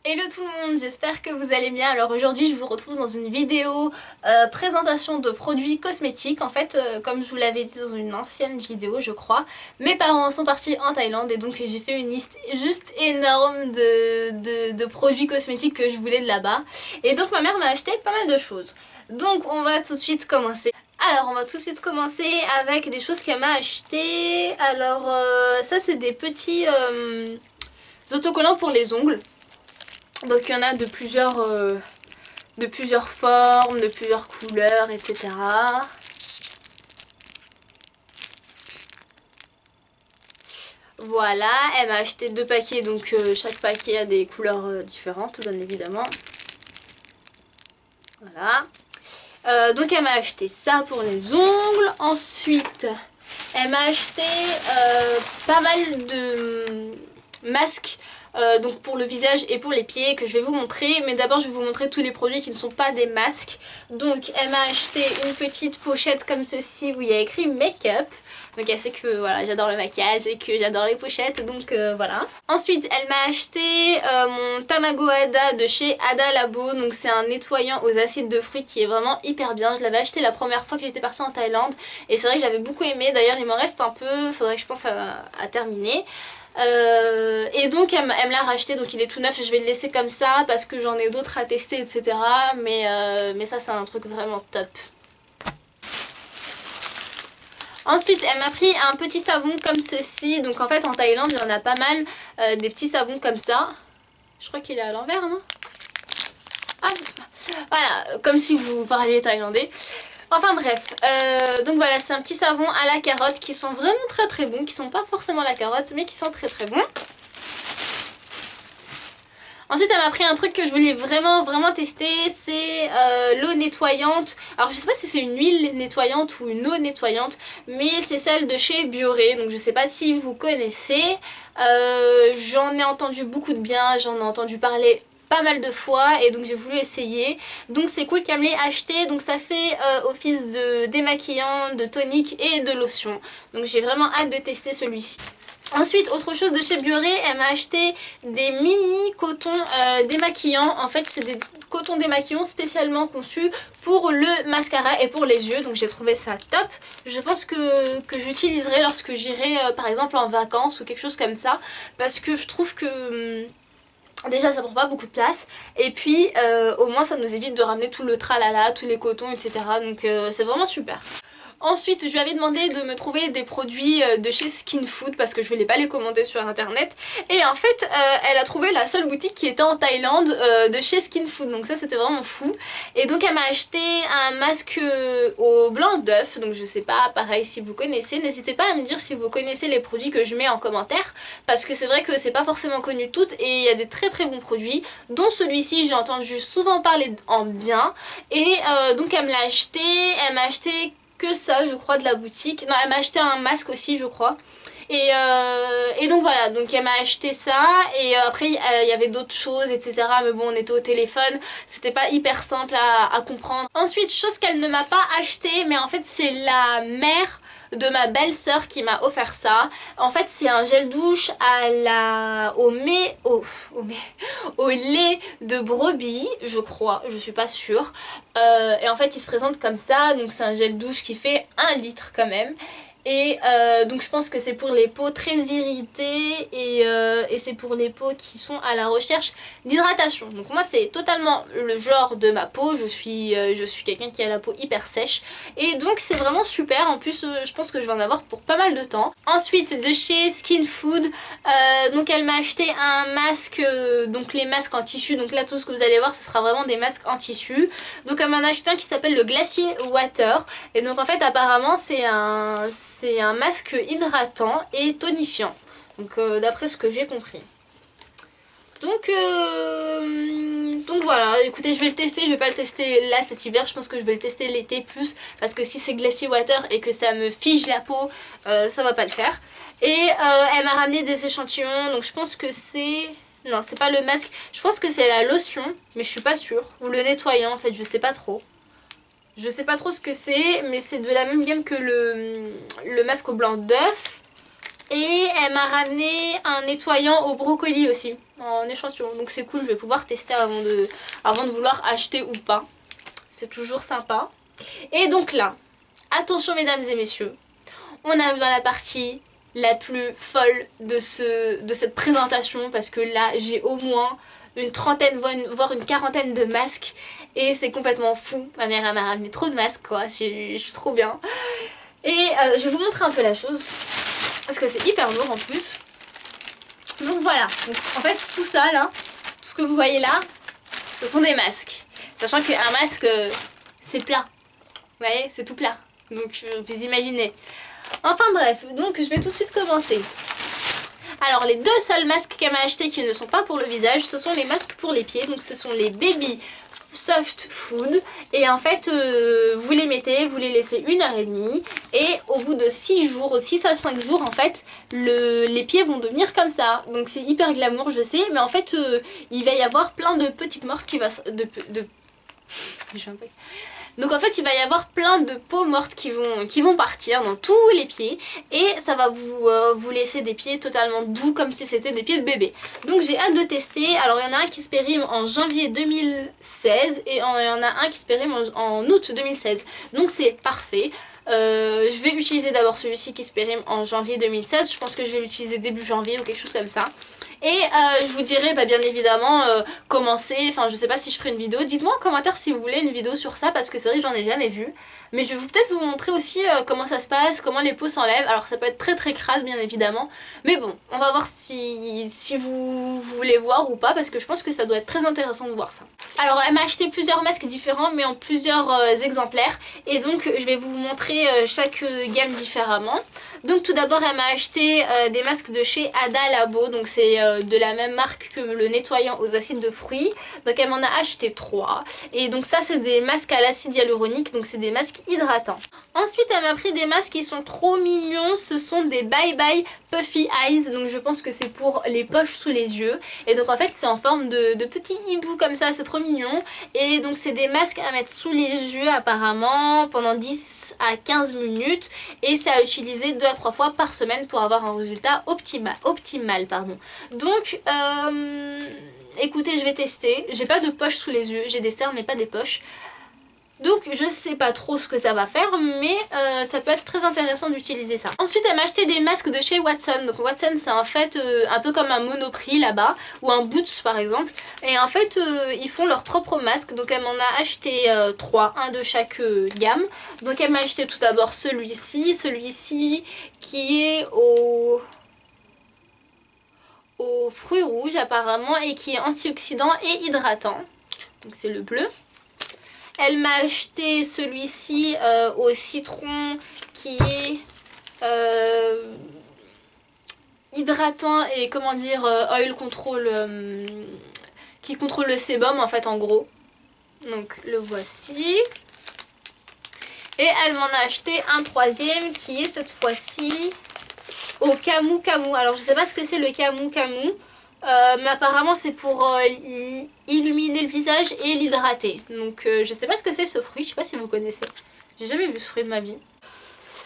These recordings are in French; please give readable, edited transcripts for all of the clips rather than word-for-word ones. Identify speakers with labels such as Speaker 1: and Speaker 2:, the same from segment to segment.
Speaker 1: Hello tout le monde, j'espère que vous allez bien. Alors aujourd'hui je vous retrouve dans une vidéo présentation de produits cosmétiques. En fait comme je vous l'avais dit dans une ancienne vidéo je crois, mes parents sont partis en Thaïlande et donc j'ai fait une liste juste énorme de produits cosmétiques que je voulais de là-bas. Et donc ma mère m'a acheté pas mal de choses. Donc on va tout de suite commencer. Alors on va tout de suite commencer avec des choses qu'elle m'a acheté. Alors ça c'est des petits autocollants pour les ongles. Donc il y en a de plusieurs formes, de plusieurs couleurs, etc. Voilà, elle m'a acheté 2 paquets, donc chaque paquet a des couleurs différentes, bien évidemment. Voilà. Donc elle m'a acheté ça pour les ongles. Ensuite, elle m'a acheté pas mal de masques. Donc pour le visage et pour les pieds que je vais vous montrer, mais d'abord je vais vous montrer tous les produits qui ne sont pas des masques. Donc elle m'a acheté une petite pochette comme ceci où il y a écrit make-up, donc elle sait que voilà, j'adore le maquillage et que j'adore les pochettes, donc voilà. Ensuite elle m'a acheté mon Tamago Ada de chez Ada Labo, donc c'est un nettoyant aux acides de fruits qui est vraiment hyper bien. Je l'avais acheté la première fois que j'étais partie en Thaïlande et c'est vrai que j'avais beaucoup aimé, d'ailleurs il m'en reste un peu, faudrait que je pense à terminer. Et donc elle me l'a racheté, donc il est tout neuf, je vais le laisser comme ça parce que j'en ai d'autres à tester, etc. Mais ça c'est un truc vraiment top. Ensuite elle m'a pris un petit savon comme ceci, donc en fait en Thaïlande il y en a pas mal, des petits savons comme ça. Je crois qu'il est à l'envers, non? Ah voilà, comme si vous parliez thaïlandais. Enfin bref, donc voilà, c'est un petit savon à la carotte qui sont vraiment très très bons, qui sont pas forcément à la carotte mais qui sont très très bons. Ensuite elle m'a pris un truc que je voulais vraiment tester, c'est l'eau nettoyante. Alors je sais pas si c'est une huile nettoyante ou une eau nettoyante, mais c'est celle de chez Bioré, donc je sais pas si vous connaissez. J'en ai entendu beaucoup de bien, j'en ai entendu parler pas mal de fois et donc j'ai voulu essayer. Donc c'est cool qu'elle me l'ait acheté, donc ça fait office de démaquillant, de tonique et de lotion. Donc j'ai vraiment hâte de tester celui-ci. Ensuite, autre chose de chez Bioré, elle m'a acheté des mini cotons démaquillants. En fait, c'est des cotons démaquillants spécialement conçus pour le mascara et pour les yeux. Donc j'ai trouvé ça top. Je pense que j'utiliserai lorsque j'irai par exemple en vacances ou quelque chose comme ça. Parce que je trouve que déjà ça prend pas beaucoup de place. Et puis au moins ça nous évite de ramener tout le tralala, tous les cotons, etc. Donc c'est vraiment super. Ensuite, je lui avais demandé de me trouver des produits de chez Skin Food parce que je voulais pas les commander sur internet. Et en fait, elle a trouvé la seule boutique qui était en Thaïlande de chez Skin Food. Donc ça, c'était vraiment fou. Et donc, elle m'a acheté un masque au blanc d'œuf. Donc je sais pas, pareil, si vous connaissez. N'hésitez pas à me dire si vous connaissez les produits que je mets en commentaire. Parce que c'est vrai que c'est pas forcément connu toutes. Et il y a des très très bons produits. Dont celui-ci, j'ai entendu souvent parler en bien. Et donc, elle me l'a acheté. Elle m'a acheté que ça je crois de la boutique. Non, elle m'a acheté un masque aussi je crois. Et donc voilà, donc elle m'a acheté ça et après il y avait d'autres choses etc. Mais bon on était au téléphone, c'était pas hyper simple à comprendre. Ensuite, chose qu'elle ne m'a pas acheté, mais en fait c'est la mère de ma belle-sœur qui m'a offert ça. En fait c'est un gel douche au lait de brebis je crois, je suis pas sûre. Et en fait il se présente comme ça, donc c'est un gel douche qui fait 1 litre quand même. Et donc je pense que c'est pour les peaux très irritées et c'est pour les peaux qui sont à la recherche d'hydratation. Donc moi c'est totalement le genre de ma peau, je suis quelqu'un qui a la peau hyper sèche et donc c'est vraiment super. En plus je pense que je vais en avoir pour pas mal de temps. Ensuite de chez Skin Food, donc elle m'a acheté un masque, donc les masques en tissu, donc là tout ce que vous allez voir ce sera vraiment des masques en tissu. Donc elle m'en a acheté un qui s'appelle le Glacier Water et donc en fait apparemment c'est un masque hydratant et tonifiant, donc d'après ce que j'ai compris. Donc voilà, écoutez je vais le tester, je vais pas le tester là cet hiver, je pense que je vais le tester l'été plus, parce que si c'est Glacier Water et que ça me fige la peau, ça va pas le faire. Et elle m'a ramené des échantillons, donc je pense que c'est... Non, c'est pas le masque, je pense que c'est la lotion, mais je suis pas sûre, ou le nettoyant en fait, je sais pas trop. Je sais pas trop ce que c'est, mais c'est de la même gamme que le masque au blanc d'œuf. Et elle m'a ramené un nettoyant au brocoli aussi, en échantillon. Donc c'est cool, je vais pouvoir tester avant de vouloir acheter ou pas. C'est toujours sympa. Et donc là, attention mesdames et messieurs, on arrive dans la partie la plus folle de cette présentation. Parce que là, j'ai au moins une trentaine, voire une quarantaine de masques. Et c'est complètement fou. Ma mère elle m'a ramené trop de masques quoi, je suis trop bien. Et je vais vous montrer un peu la chose. Parce que c'est hyper lourd en plus. Donc voilà, donc, en fait tout ça là, tout ce que vous voyez là, ce sont des masques. Sachant qu'un masque c'est plat. Vous voyez, c'est tout plat. Donc vous imaginez. Enfin bref, donc je vais tout de suite commencer. Alors les deux seuls masques qu'elle m'a achetés qui ne sont pas pour le visage, ce sont les masques pour les pieds. Donc ce sont les Baby Soft Food. Et en fait vous les mettez, vous les laissez 1h30. Et au bout de 6 jours, 6 à 5 jours en fait, les pieds vont devenir comme ça. Donc c'est hyper glamour je sais. Mais en fait il va y avoir plein de petites morts qui va... Donc en fait il va y avoir plein de peaux mortes qui vont partir dans tous les pieds. Et ça va vous laisser des pieds totalement doux comme si c'était des pieds de bébé. Donc j'ai hâte de tester. Alors il y en a un qui se périme en janvier 2016 et il y en a un qui se périme en août 2016. Donc c'est parfait. Je vais utiliser d'abord celui-ci qui se périme en janvier 2016. Je pense que je vais l'utiliser début janvier ou quelque chose comme ça. Et je vous dirai bien évidemment comment c'est, enfin je sais pas si je ferai une vidéo. Dites-moi en commentaire si vous voulez une vidéo sur ça parce que c'est vrai que j'en ai jamais vu. Mais je vais peut-être vous montrer aussi comment ça se passe, comment les peaux s'enlèvent. Alors ça peut être très crade bien évidemment. Mais bon, on va voir si vous voulez voir ou pas parce que je pense que ça doit être très intéressant de voir ça. Alors elle m'a acheté plusieurs masques différents mais en plusieurs exemplaires. Et donc je vais vous montrer chaque gamme différemment. Donc tout d'abord elle m'a acheté des masques de chez Ada Labo. Donc c'est de la même marque que le nettoyant aux acides de fruits. Donc elle m'en a acheté 3. Et donc ça c'est des masques à l'acide hyaluronique. Donc c'est des masques hydratants. Ensuite elle m'a pris des masques qui sont trop mignons. Ce sont des Bye Bye Puffy Eyes. Donc je pense que c'est pour les poches sous les yeux. Et donc en fait c'est en forme de petits hiboux comme ça. C'est trop mignon. Et donc c'est des masques à mettre sous les yeux apparemment pendant 10 à 15 minutes. Et c'est à utiliser 2 à 3 fois par semaine pour avoir un résultat optimal pardon. Donc écoutez, je vais tester. J'ai pas de poche sous les yeux, j'ai des cernes mais pas des poches. Donc je sais pas trop ce que ça va faire mais ça peut être très intéressant d'utiliser ça. Ensuite elle m'a acheté des masques de chez Watson. Donc Watson c'est en fait un peu comme un Monoprix là-bas ou un Boots par exemple. Et en fait ils font leurs propres masques. Donc elle m'en a acheté 3, un de chaque gamme. Donc elle m'a acheté tout d'abord celui-ci qui est aux fruits rouges apparemment et qui est antioxydant et hydratant. Donc c'est le bleu. Elle m'a acheté celui-ci au citron qui est hydratant et comment dire oil control qui contrôle le sébum en fait en gros. Donc le voici. Et elle m'en a acheté un troisième qui est cette fois-ci au Camu Camu. Alors je sais pas ce que c'est le Camu Camu. Mais apparemment c'est pour illuminer le visage et l'hydrater. Donc je sais pas ce que c'est ce fruit, je sais pas si vous connaissez. J'ai jamais vu ce fruit de ma vie.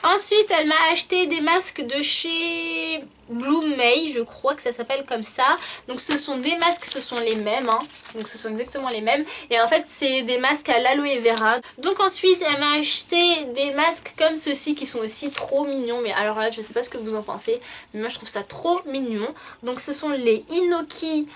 Speaker 1: Ensuite elle m'a acheté des masques de chez Blue May, je crois que ça s'appelle comme ça. Donc ce sont des masques, ce sont les mêmes hein. Donc ce sont exactement les mêmes. Et en fait c'est des masques à l'aloe vera. Donc ensuite elle m'a acheté des masques comme ceux-ci qui sont aussi trop mignons. Mais alors là je sais pas ce que vous en pensez, mais moi je trouve ça trop mignon. Donc ce sont les Inoki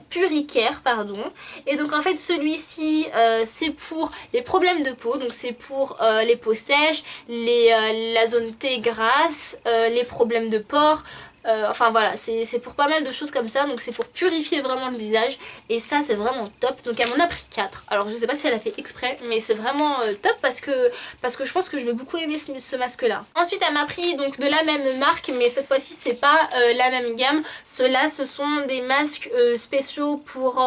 Speaker 1: Puricare pardon. Et donc en fait celui-ci c'est pour les problèmes de peau. Donc c'est pour les peaux sèches, la zone T grasse, les problèmes de pores. Enfin voilà, c'est pour pas mal de choses comme ça. Donc c'est pour purifier vraiment le visage. Et ça c'est vraiment top. Donc elle m'en a pris 4. Alors je sais pas si elle a fait exprès, mais c'est vraiment top parce que je pense que je vais beaucoup aimer ce masque là. Ensuite elle m'a pris donc de la même marque, mais cette fois-ci c'est pas la même gamme. Ceux-là ce sont des masques spéciaux pour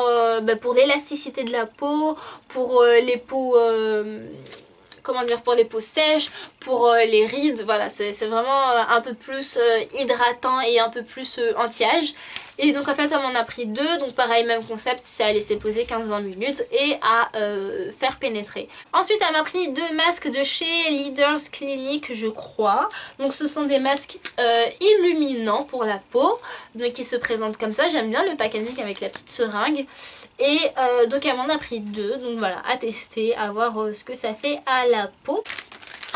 Speaker 1: l'élasticité de la peau, pour les peaux... comment dire, pour les peaux sèches, pour les rides. Voilà, c'est vraiment un peu plus hydratant et un peu plus anti-âge. Et donc en fait elle m'en a pris 2, donc pareil, même concept, c'est à laisser poser 15-20 minutes et à faire pénétrer. Ensuite elle m'a pris 2 masques de chez Leaders Clinic, je crois. Donc ce sont des masques illuminants pour la peau, donc qui se présentent comme ça. J'aime bien le packaging avec la petite seringue. Et donc elle m'en a pris 2, donc voilà, à tester, à voir ce que ça fait à la peau.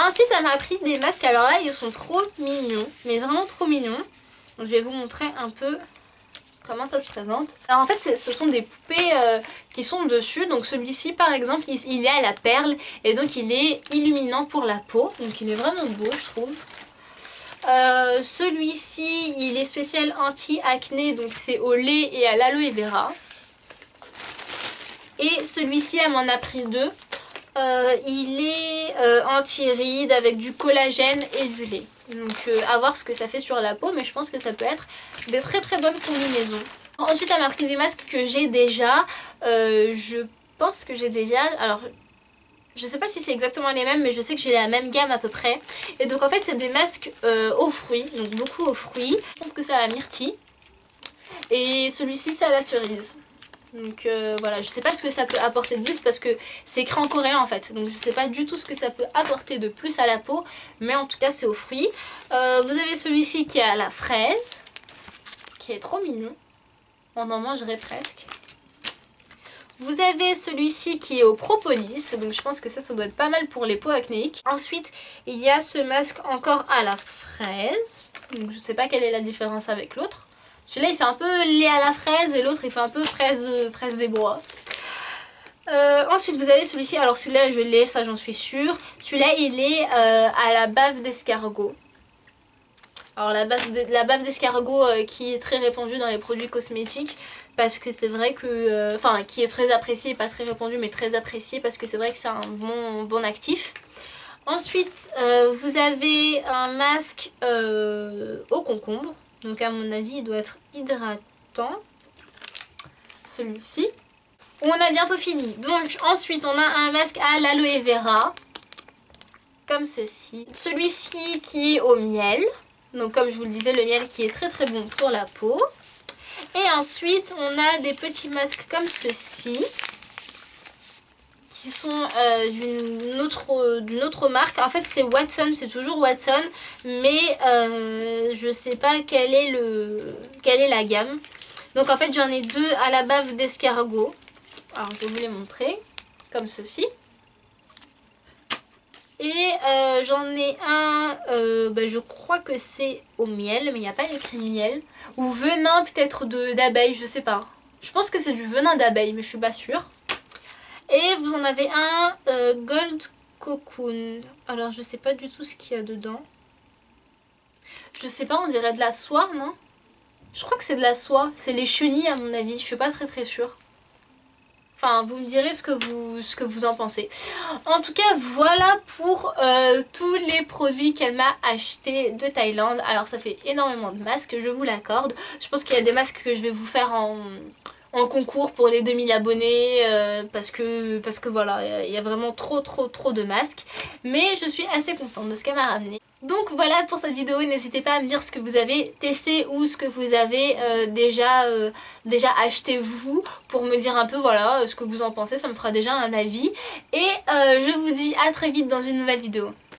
Speaker 1: Ensuite elle m'a pris des masques, alors là ils sont trop mignons, mais vraiment trop mignons. Donc je vais vous montrer un peu comment ça se présente. Alors en fait ce sont des poupées qui sont dessus. Donc celui-ci par exemple il est à la perle et donc il est illuminant pour la peau. Donc il est vraiment beau je trouve. Celui-ci il est spécial anti-acné, donc c'est au lait et à l'aloe vera. Et celui-ci elle m'en a pris 2. Il est anti-rides avec du collagène et du lait. Donc à voir ce que ça fait sur la peau, mais je pense que ça peut être des très très bonnes combinaisons. Ensuite elle m'a pris des masques que j'ai déjà. Je pense que j'ai déjà... Alors je sais pas si c'est exactement les mêmes, mais je sais que j'ai la même gamme à peu près. Et donc en fait c'est des masques aux fruits, donc beaucoup aux fruits. Je pense que c'est à la myrtille. Et celui-ci c'est à la cerise. Donc voilà, je sais pas ce que ça peut apporter de plus parce que c'est écrit en coréen en fait. Donc je sais pas du tout ce que ça peut apporter de plus à la peau. Mais en tout cas c'est aux fruits. Vous avez celui-ci qui est à la fraise, qui est trop mignon. On en mangerait presque. Vous avez celui-ci qui est au propolis. Donc je pense que ça doit être pas mal pour les peaux acnéiques. Ensuite il y a ce masque encore à la fraise. Donc je sais pas quelle est la différence avec l'autre. Celui-là il fait un peu lait à la fraise et l'autre il fait un peu fraise des bois. Ensuite vous avez celui-ci, alors celui-là je l'ai, ça j'en suis sûre. Celui-là il est à la bave d'escargot. Alors la bave d'escargot qui est très répandue dans les produits cosmétiques. Parce que c'est vrai que... Enfin qui est très appréciée, pas très répandue mais très appréciée parce que c'est vrai que c'est un bon actif. Ensuite vous avez un masque au concombre. Donc à mon avis il doit être hydratant. Celui-ci. On a bientôt fini. Donc ensuite on a un masque à l'aloe vera. Comme ceci. Celui-ci qui est au miel. Donc comme je vous le disais, le miel qui est très très bon pour la peau. Et ensuite on a des petits masques comme ceci. Qui sont d'une autre marque. En fait c'est Watson, c'est toujours Watson, mais je sais pas quelle est la gamme. Donc en fait j'en ai 2 à la bave d'escargot. Alors je vais vous les montrer comme ceci. Et j'en ai un, je crois que c'est au miel, mais il n'y a pas écrit miel. Ou venin peut-être d'abeille, je sais pas. Je pense que c'est du venin d'abeille, mais je suis pas sûre. Et vous en avez un Gold Cocoon. Alors je sais pas du tout ce qu'il y a dedans. Je sais pas, on dirait de la soie, non? Je crois que c'est de la soie. C'est les chenilles à mon avis, je suis pas très sûre. Enfin, vous me direz ce que vous en pensez. En tout cas, voilà pour tous les produits qu'elle m'a achetés de Thaïlande. Alors ça fait énormément de masques, je vous l'accorde. Je pense qu'il y a des masques que je vais vous faire en concours pour les 2000 abonnés parce que voilà, il y a vraiment trop de masques. Mais je suis assez contente de ce qu'elle m'a ramené. Donc voilà pour cette vidéo, n'hésitez pas à me dire ce que vous avez testé ou ce que vous avez déjà acheté vous, pour me dire un peu voilà ce que vous en pensez, ça me fera déjà un avis. Et je vous dis à très vite dans une nouvelle vidéo.